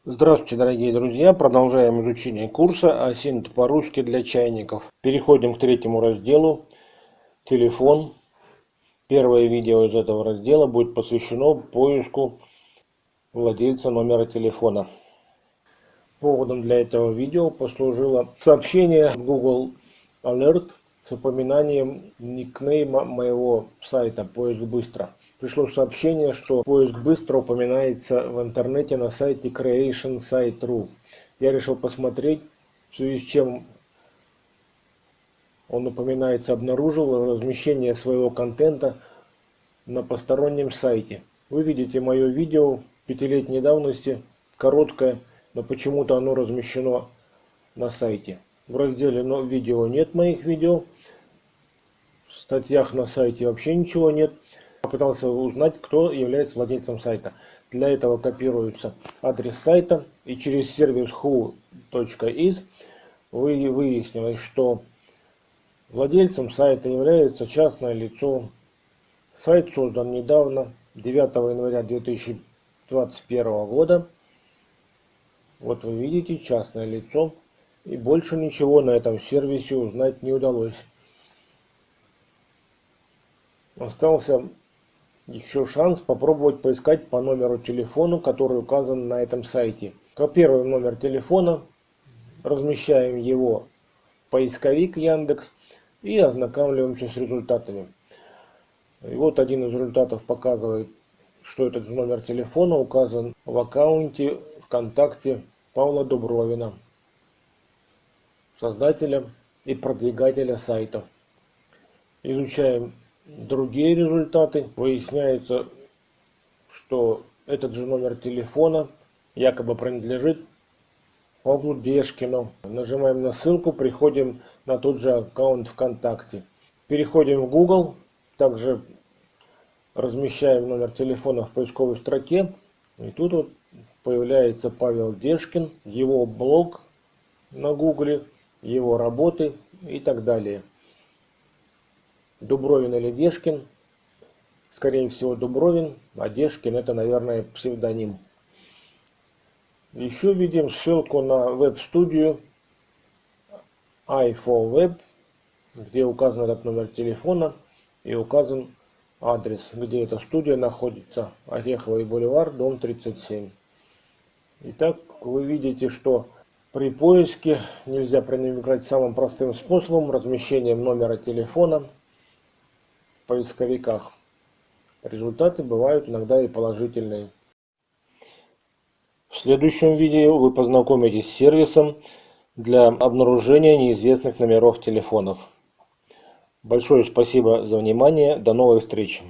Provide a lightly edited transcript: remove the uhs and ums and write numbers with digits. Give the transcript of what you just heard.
Здравствуйте, дорогие друзья! Продолжаем изучение курса Async по-русски для чайников. Переходим к третьему разделу «Телефон». Первое видео из этого раздела будет посвящено поиску владельца номера телефона. Поводом для этого видео послужило сообщение Google Alert с упоминанием никнейма моего сайта «Поиск быстро». Пришло сообщение, что поиск быстро упоминается в интернете на сайте creationsite.ru. Я решил посмотреть, в связи с чем он упоминается, обнаружил размещение своего контента на постороннем сайте. Вы видите мое видео 5-летней давности, короткое, но почему-то оно размещено на сайте. В разделе видео нет моих видео, в статьях на сайте вообще ничего нет. Попытался узнать, кто является владельцем сайта. Для этого копируется адрес сайта, и через сервис who.is выяснилось, что владельцем сайта является частное лицо. Сайт создан недавно, 9 января 2021 года. Вот вы видите, частное лицо. И больше ничего на этом сервисе узнать не удалось. Остался еще шанс попробовать поискать по номеру телефона, который указан на этом сайте. Копируем номер телефона, размещаем его в поисковик Яндекс и ознакомливаемся с результатами. И вот один из результатов показывает, что этот номер телефона указан в аккаунте ВКонтакте Павла Дубровина, создателя и продвигателя сайта. Изучаем другие результаты. Выясняется, что этот же номер телефона якобы принадлежит Павлу Дешкину. Нажимаем на ссылку, приходим на тот же аккаунт ВКонтакте. Переходим в Google, также размещаем номер телефона в поисковой строке. И тут вот появляется Павел Дешкин, его блог на Гугле, его работы и так далее. Дубровин или Дешкин? Скорее всего Дубровин, а Дешкин это, наверное, псевдоним. Еще видим ссылку на веб-студию i4web, где указан этот номер телефона и указан адрес, где эта студия находится. Ореховый бульвар, дом 37. Итак, вы видите, что при поиске нельзя пренебрегать самым простым способом, размещением номера телефона в поисковиках. Результаты бывают иногда и положительные. В следующем видео вы познакомитесь с сервисом для обнаружения неизвестных номеров телефонов. Большое спасибо за внимание. До новых встреч.